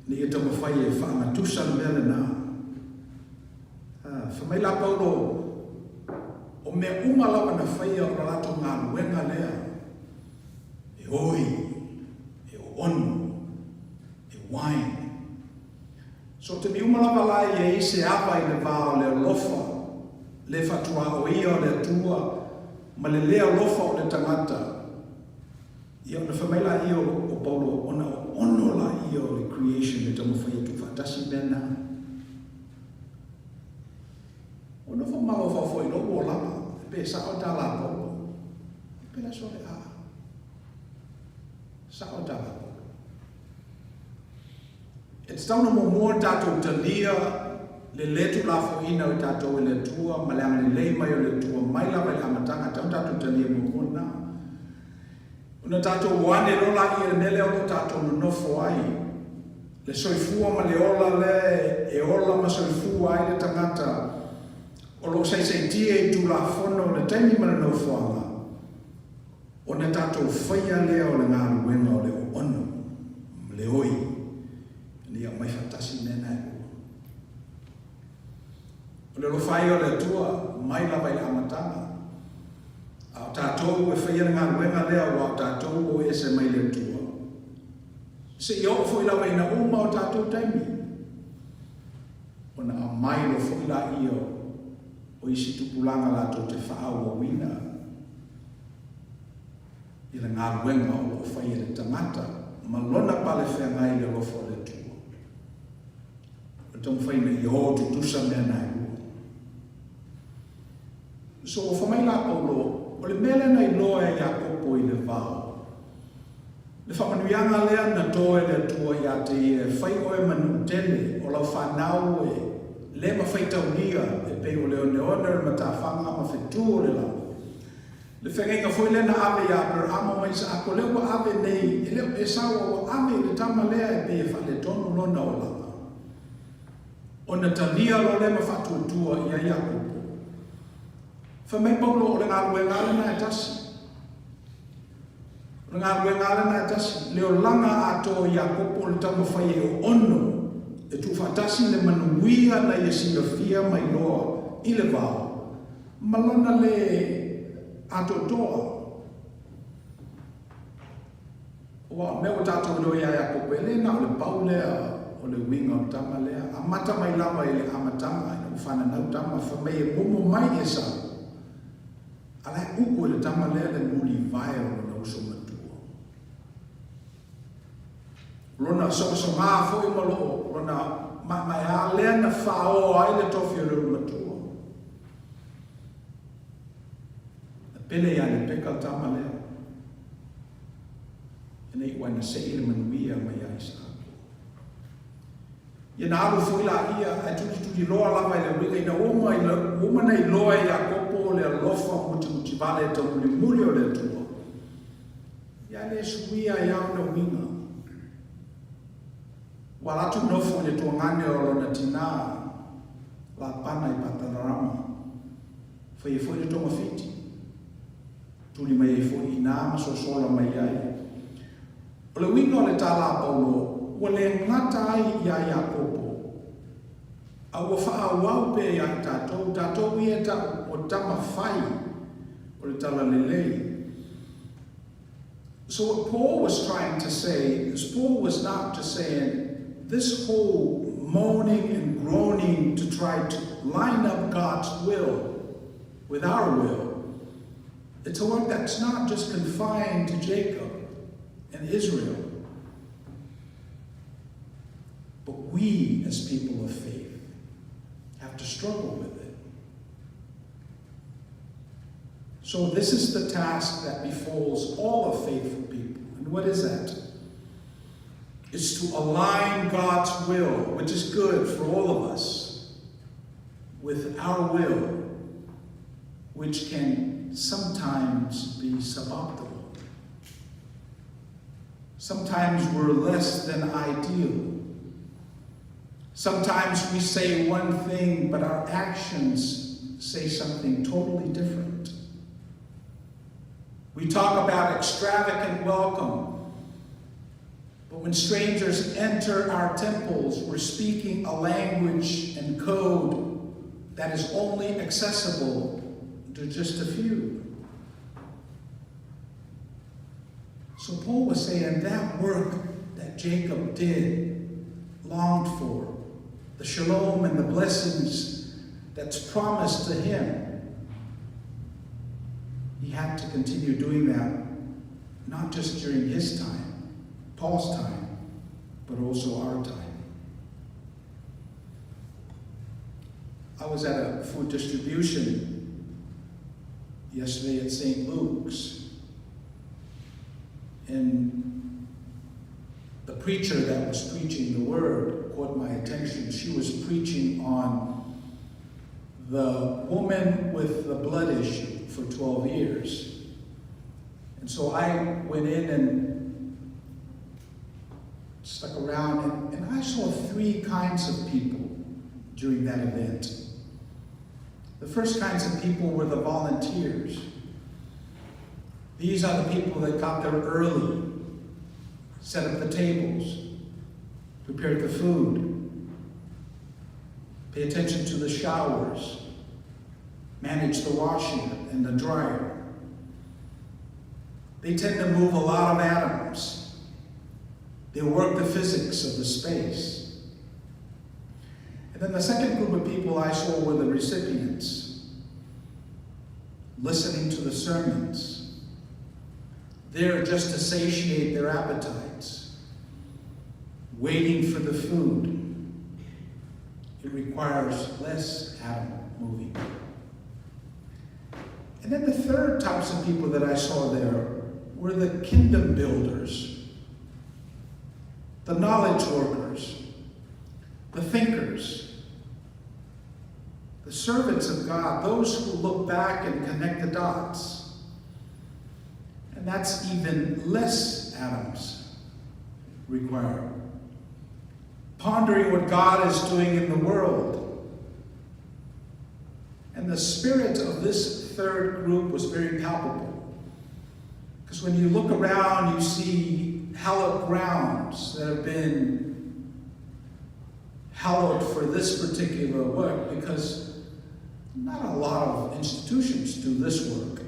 ni e tamo whai e whaamatusa le mele nā. Whamaila Paulo, o me umalawa na whaia o rato ngā ruenga lea. E oi, e o onu, e wine. So te mi umalawa lai e ise apa i le vāo le lofa, le fatua o ia o le tua, ma le lea lofa o le tangata. Ia o na whamaila i o Paulo, ona ono la ia o le creation e tamu whai tu whatasi mena. Ono wha mau wha whoi no o lama, pe sa o ta la polo. Pe la sole a. Sa o ta la polo. It's tauna mo mua tātou talia le letu la fo ina o tātou e le tua, ma le ama le lei mai o le tua, mai la mai le amatanga, tātou talia mo mona. Una tātou wane rola i e nele o tātou no nofo ai. Le soifua ma le ola le, e ola ma soifua ai le tangata. O lo sei tie i tu la fono le taimi ma le nofo anga. O na tātou whaia lea o le ngā ruenga o le ono, le oi. Lia mai fatasi nena e ua. O le lo whai o le tua, mai la vai amatanga. Au tātou e whaia ngā ruenga lea o tātou o e se mai le tua. Se i o fwoi la vai na uma o tātou taimi. O na a mai lo fwoi la i o isi tupulanga la to te whaau o wina. I le ngā ruenga o lo whaia le tangata, ma lona pale whea ngai le lo fwoi le tua. Tong whaina i o tutusa mea nai ua. So o whamai la paulo, o le mele nei loa e a kopo i le vau. Le whamanuianga lea na toe le tua i a te e whai oe manu tele o lau whanau e le ma whaitaunia e pe o leo neoner ma ta whanga ma whetu o le lau. Le whengenga fwoi lena ave i a per amo mai sa ako leo wa ave nei, e leo e sawa wa ave le tama lea e pe e whale tonu lona o lau. O na talia lo le ma whatutua i a Iakopo. Whamei paulo o le ngā rue ngāre na e tasi. O le ngā rue ngāre na e tasi. Leo langa ato Iakopo le tama whai e o ono. E tu whatasi le manuia na i singa fia mai loa i le vau. Malona le ato toa. Wa me o tātou lo i a Iakopo e le na o le pau lea o le winga o tama lea, a mata mai lava i le amatanga, i na whana nau tama, whamei e momo mai e sa. A lai uko i le tama lea le muri vai o na uso matua. Rona so ngā fwoi malo, rona mai a lea na whao ai le tofi o le matua. Na pele ia le peka o tama lea. E nei wai na se i le manuia mai a isa. Ia na alu fwoi la ia, e tuti loa lava i le winga, ina uma nei loa i a kopo le alofa muti vale e tau muri o le tua. Ia le suia i au na winga. Walatu nofo le tua ngane o lona tina, la pana i patanarama. Fai e fwoi le tonga fiti. Tuli mai e fwoi ina, maso sola mai ai. O le winga o le tala paulo, wa le ngata ai i a Iakopo. A ua wha wau pe i a tātou i e o tama whai o le tala lelei. So what Paul was trying to say is Paul was not just saying this whole moaning and groaning to try to line up God's will with our will. It's a work that's not just confined to Jacob and Israel. But we, as people of faith, have to struggle with it. So this is the task that befalls all of faithful people. And what is that? It's to align God's will, which is good for all of us, with our will, which can sometimes be suboptimal. Sometimes we're less than ideal. Sometimes we say one thing, but our actions say something totally different. We talk about extravagant welcome, but when strangers enter our temples, we're speaking a language and code that is only accessible to just a few. So Paul was saying that work that Jacob did, longed for, the shalom and the blessings that's promised to him, he had to continue doing that, not just during his time, Paul's time, but also our time. I was at a food distribution yesterday at St. Luke's, and the preacher that was preaching the word caught my attention. She was preaching on the woman with the blood issue for 12 years. And so I went in and stuck around, and I saw 3 kinds of people during that event. The first kinds of people were the volunteers. These are the people that got there early, set up the tables, prepared the food, pay attention to the showers, manage the washing and the dryer. They tend to move a lot of atoms. They work the physics of the space. And then the second group of people I saw were the recipients, listening to the sermons, there just to satiate their appetites, waiting for the food. It requires less atom moving. And then the third types of people that I saw there were the kingdom builders, the knowledge workers, the thinkers, the servants of God, those who look back and connect the dots. And that's even less atoms required. Pondering what God is doing in the world. And the spirit of this third group was very palpable. Because when you look around, you see hallowed grounds that have been hallowed for this particular work, because not a lot of institutions do this work,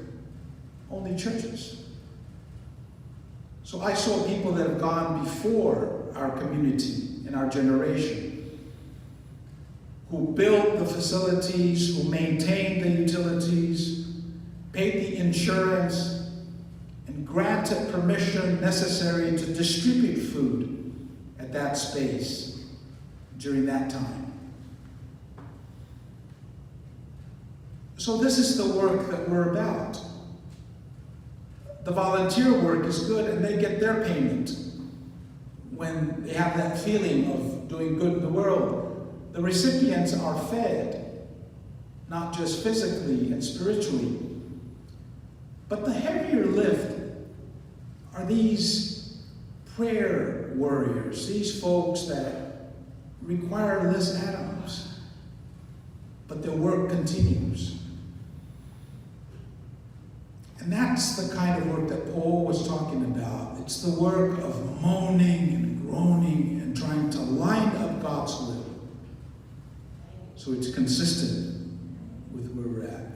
only churches. So I saw people that have gone before our community and our generation, who built the facilities, who maintained the utilities, paid the insurance, and granted permission necessary to distribute food at that space during that time. So this is the work that we're about. The volunteer work is good, and they get their payment when they have that feeling of doing good in the world. The recipients are fed, not just physically and spiritually, but the heavier lift are these prayer warriors, these folks that require less atoms, but their work continues. And that's the kind of work that Paul was talking about. It's the work of moaning and groaning and trying to line up God's will so it's consistent with where we're at.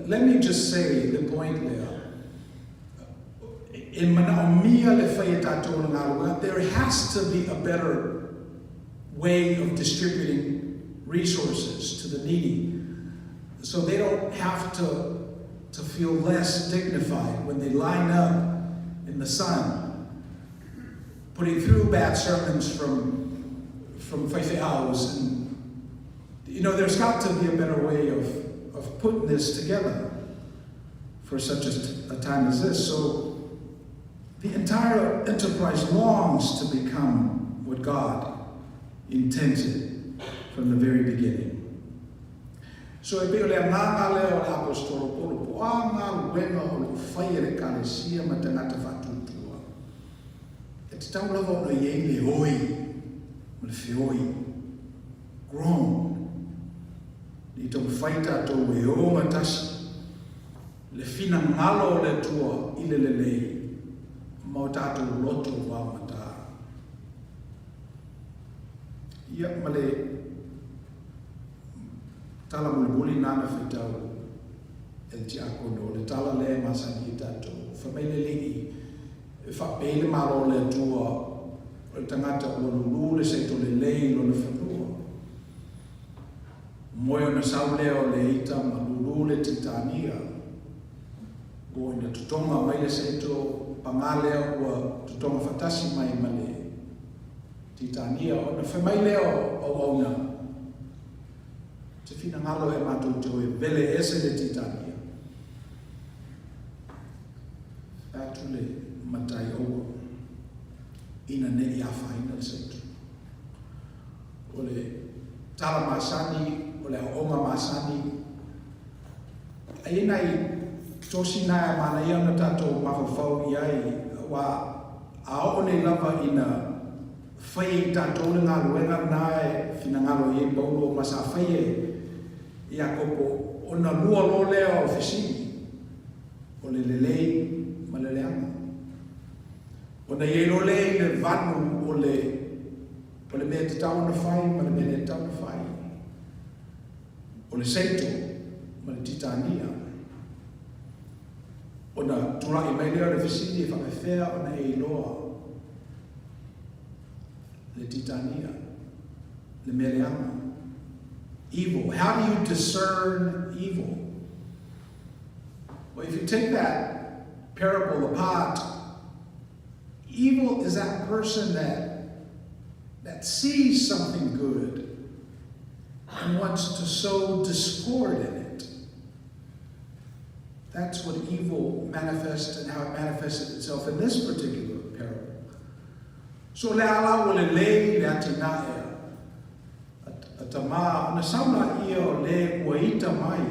Let me just say the point there. There has to be a better way of distributing resources to the needy, so they don't have to feel less dignified when they line up in the sun, putting through bad sermons from Faith House. And there's got to be a better way of putting this together for such a time as this. So the entire enterprise longs to become what God intended from the very beginning. So e peo le nganga leo le apostolo Paulo poanga luenga o le whaia kalesia ma tangata whatutua. E te tau lava o le iei le oi, o le whioi, groan. Ni tau whaita tau e o matasi, le fina ngalo o le tua i le lei, ma o tātou loto wā mata. Ia ma le tala mulibuli nana fitau el tiakono le tala le masani tato famele ligi fa pele malo le tua o tangata o lulu le se to le lei lo le fanua moyo na saule o le ita malulu le titania o ina tutonga mai le seito pangale ua tutonga fatasi mai male titania o na whamai leo o ona te whina ngalo e mātou te oe vele ese le titania atu le matai o ina ne i awhaina le seito o le tala masani o le onga masani ai nai tosi na mana ia na tatou mawhawhau i ai wa a o nei lava ina whai tatou le ngā luenga nae whina ngalo i e paulo masa whai e i a kopo o na lua lo lea o whisini o le lelei ma le leanga o na i lo lei le vanu o le mea te tau na whai ma le mea le tau na whai o le seito ma le titania o na tura i mai lea le whisini e whakawhea o na e loa le titania, le meleanga. Evil. How do you discern evil? Well, if you take that parable apart, evil is that person that sees something good and wants to sow discord in it. That's what evil manifests and how it manifested itself in this particular parable. So le ala o le lei le atina e a tama na sauna ia o le uaita mai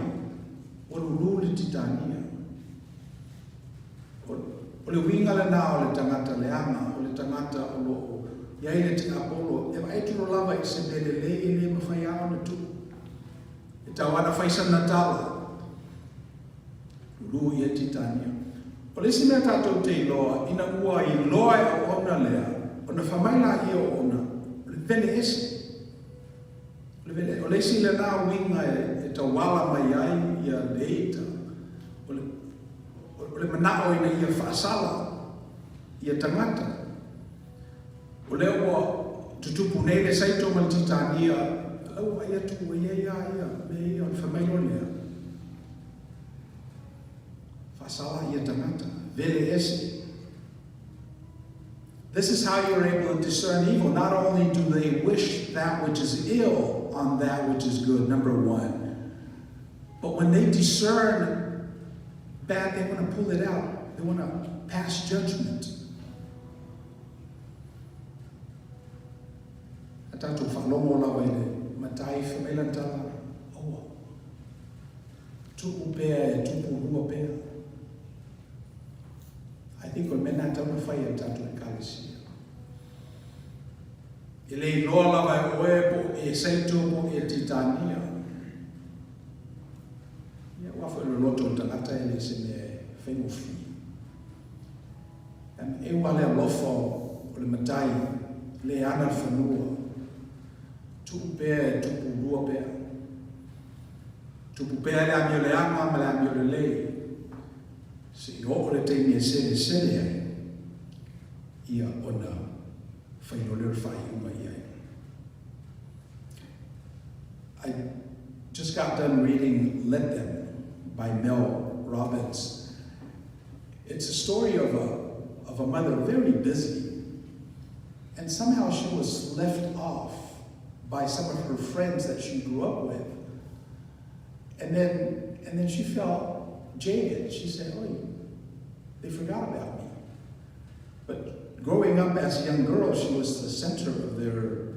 o lulu le titania o le winga le na o le tangata leanga o le tangata o lo iai le tina polo e vai turo lava i se le lei le mawhai ao na tu e tawana whaisa na tala lulu ia titania o le si mea tatou te iloa ina ua i loa e o ona lea o na whamaila i o ona, o le vene ese. O le si le nā winga e tawala mai ai i a leita. O le manao ina i a whaasala, i a tangata. O le ua tutupu nei le saito mal titania, lau ai atu o ia, me ia o le whamaila lea. Whaasala i a tangata, vele ese. This is how you're able to discern evil. Not only do they wish that which is ill on that which is good, number one, but when they discern bad, they want to pull it out. They want to pass judgment. Atatu whalomo la waile, matai whamelantala, oa. Tupu pea e tupu rua pea. I think o mena tauna whai a tatu e kalisia. I le loa lava e oe po e seito po e titania. Ia wafo e loto tangata e le se me whengofi. E wale alofa o le matai, le ana whanua. Tupu pea e tupu rua pea. Tupu pea le amio le ama ma le amio le lei. Se i o le teimi e sere ai, ia ona whainolero whai uma i ai. I just got done reading Let Them by Mel Robbins. It's a story of a mother very busy, and somehow she was left off by some of her friends that she grew up with. And then she felt jaded. She said, oh, they forgot about me. But growing up as a young girl, she was the center of their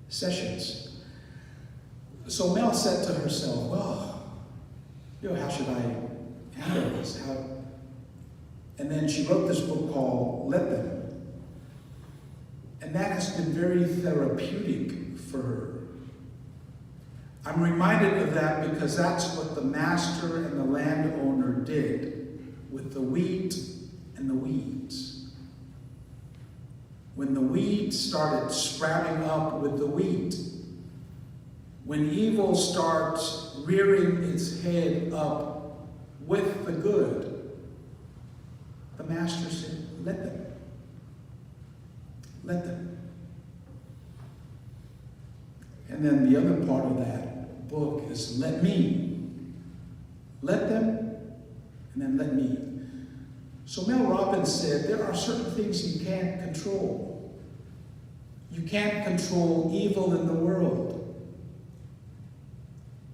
sessions. So Mel said to herself, well, how should I handle this? And then she wrote this book called Let Them. And that has been very therapeutic for her. I'm reminded of that because that's what the master and the landowner did with the wheat and the weeds. When the weeds started sprouting up with the wheat, when evil starts rearing its head up with the good, the master said, let them. Let them. And then the other part of that book is let me. Let them, and then let me. So Mel Robbins said, there are certain things you can't control. You can't control evil in the world.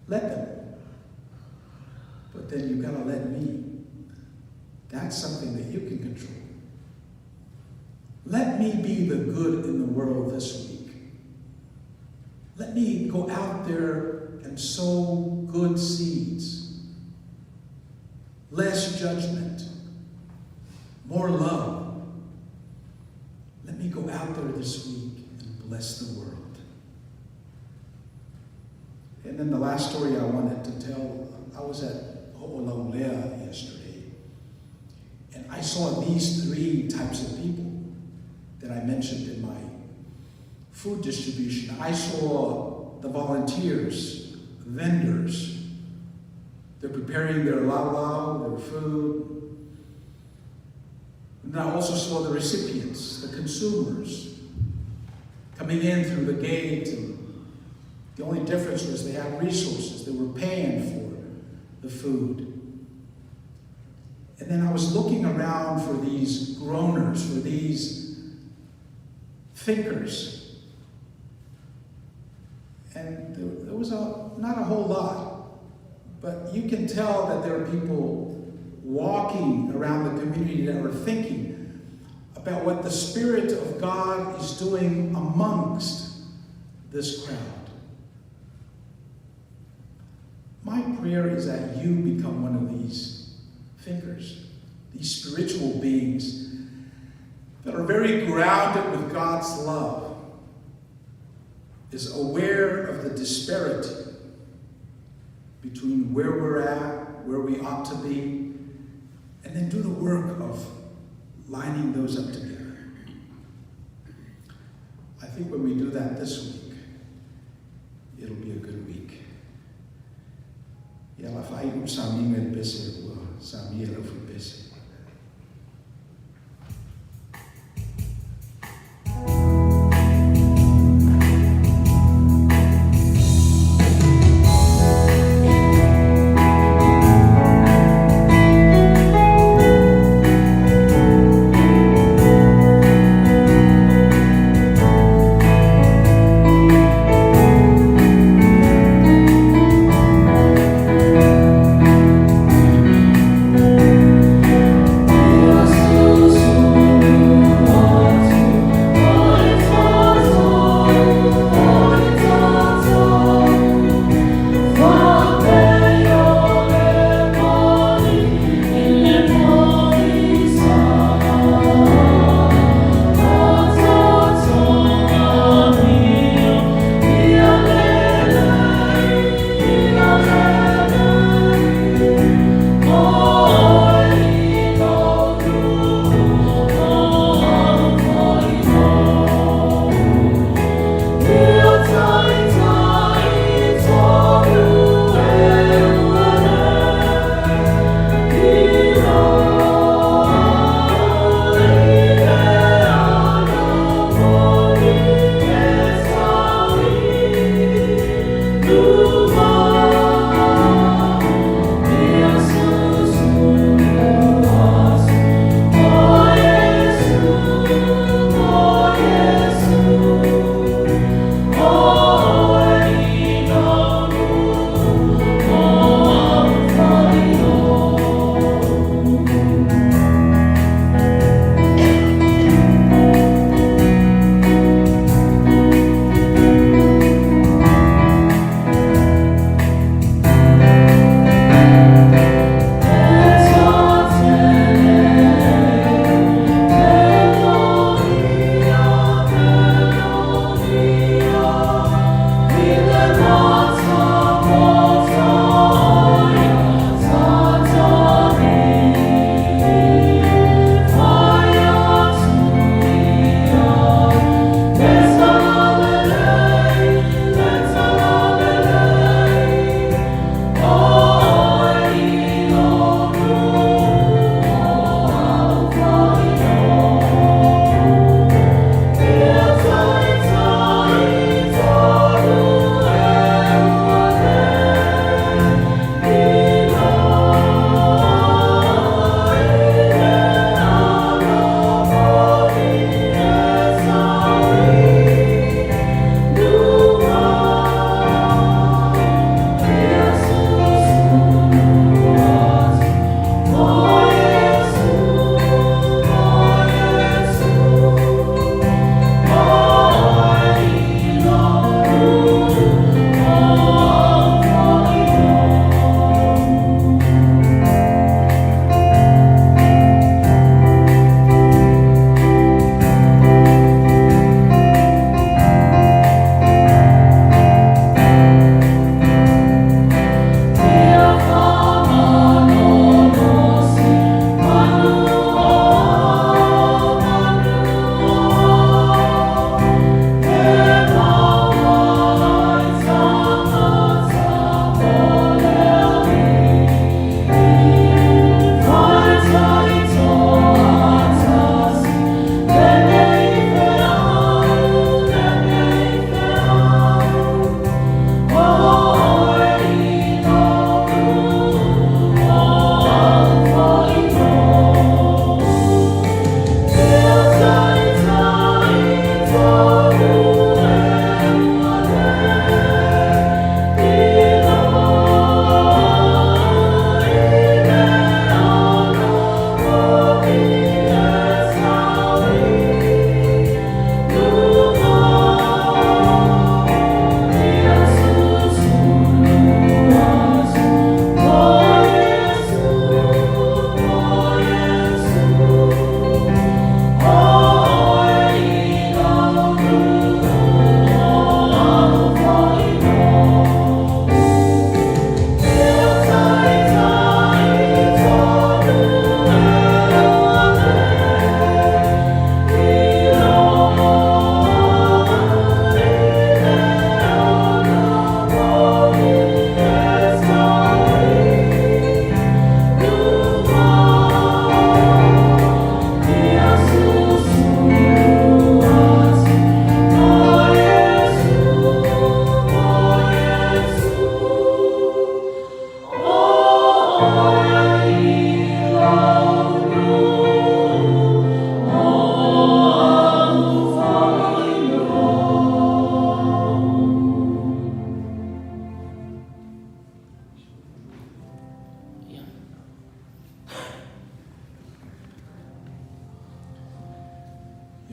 Let them. But then you've got to let me. That's something that you can control. Let me be the good in the world this week. Let me go out there and sow good seeds. Less judgment. More love. Let me go out there this week and bless the world. And then the last story I wanted to tell, I was at Ho'olaulea yesterday, and I saw these 3 types of people that I mentioned in my food distribution. I saw the volunteers, vendors. They're preparing their lau, their food. And I also saw the recipients, the consumers, coming in through the gate. And the only difference was they had resources. They were paying for the food. And then I was looking around for these groaners, for these thinkers. And there was not a whole lot, but you can tell that there are people walking around the community that are thinking about what the Spirit of God is doing amongst this crowd. My prayer is that you become one of these thinkers, these spiritual beings that are very grounded with God's love, is aware of the disparity between where we're at, where we ought to be, and then do the work of lining those up together. I think when we do that this week, it'll be a good week. Ja, la fai sami ngel bese, sami ela fu bese.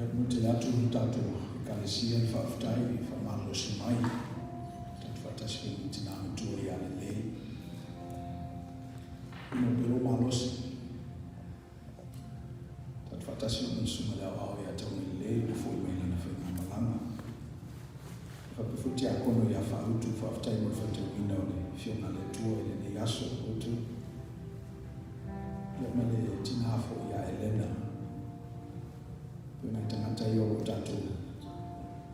Ia mute atu tatu kalesia whaftai, whamalosi mai. Tatu whatasi ki tina matua ia le lei. Ino pero malosi. Tatu whatasi o suma leo au ia tau ni lei, le fui mai lana whainga malanga. Whapifuti a kono ia whautu, whaftai mo whatu ina o le whionga le tua ele ne yaso utu. Ia mele tina hafo ia Elena. Pena tangata i o tatu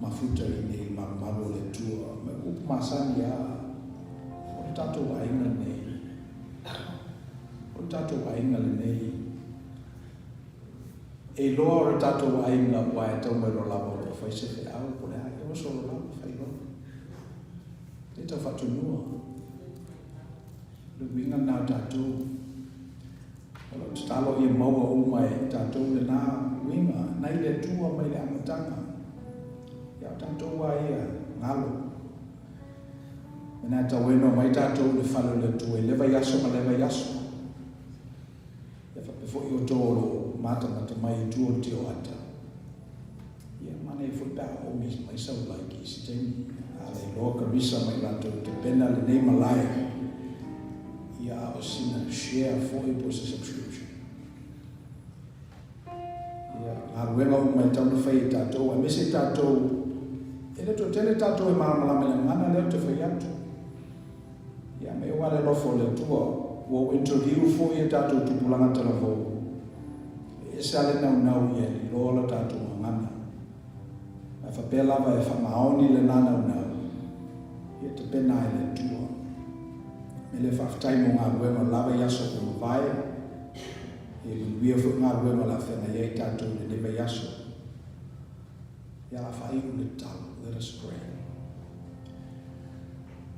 mafuta i nei mamalo le tua. Me upu masani ia o tatu wa inga nei. O tatu wa inga le nei. E loa o tatu wa inga wa e tau mero lava o whaise fe au po le hake o solo lava whai loa. E tau whatunua. Le winga nā tatu. Kalau talo ia maua umai tatou le nā winga, nai le tua mai le amatanga. Ia tatou wa ia ngalo. Mena tau weno mai tatou le whalo le tua, leva yaso ma leva yaso. Ia whapefo i o tōro mata mai tua o te o ata. Ia mana i whupea o mai sau lai ki si teni. Ale loa kamisa mai lato te pena le nei malaya. Ia o sina share for a subscription. Ia aruenga o mai tau na whai tātou, a mese tātou, e le tō tele tātou e maramalama le mana leo te whai atu. Ia me wale lofo le tua, wo interview for a tātou tupulanga telefo. E sale nau ia li lola tātou ngana. A whapelava e whamaoni le nana nau. Ia te pena e le tua. Me le whaftai mo ngā ruenga lava yaso ko mawai. E luia fu ngā ruenga la whenga iei tātou le neva yaso. Ia la whai le tau. Let us pray.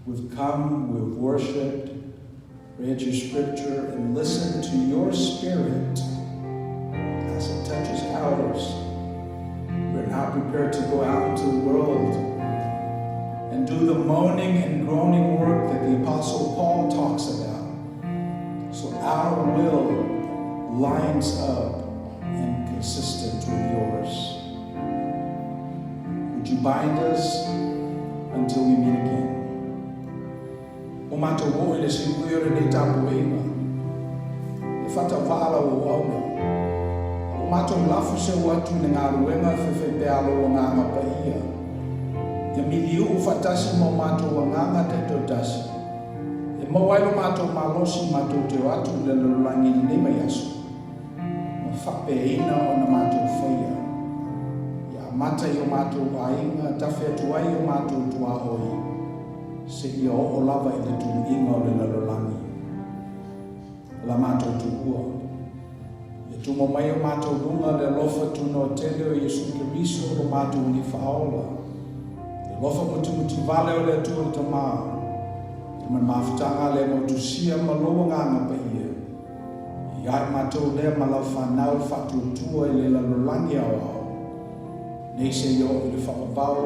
We've come, we've worshipped, read your scripture, and listened to your spirit as it touches ours. We're now prepared to go out into the world and do the moaning and groaning work that the Apostle Paul talks about. So our will lines up and consistent with yours. Would you bind us until we meet again? O mato wo ele singuire nei tapu inga. E fata wala o auna. O mato lafu se watu ne ngā ruenga fefe pe alo o ngā mapaia. Ia miliu o fatasi mo mato wa nganga te totasi. E mawailo mato malosi mato te watu le lulangi ni nema yaso. Ma whape ina o na mato whaia. Ia mata i o mato wa inga, tawhi atuai o mato tua oi. Se ia o lava i le tunu inga o le lulangi. La mato tuhua. Ia tumo mai o mato runga le lofa tuno tele o Yesu Kiriso o mato ni whaola. Lofa muti vale o le tua te maa. Te man mawhitanga le mo tusia maloa nganga pa ia. Iai matou lea malau whanau whatu tua i le lalulangi au au. Nei se yo i le whapapau.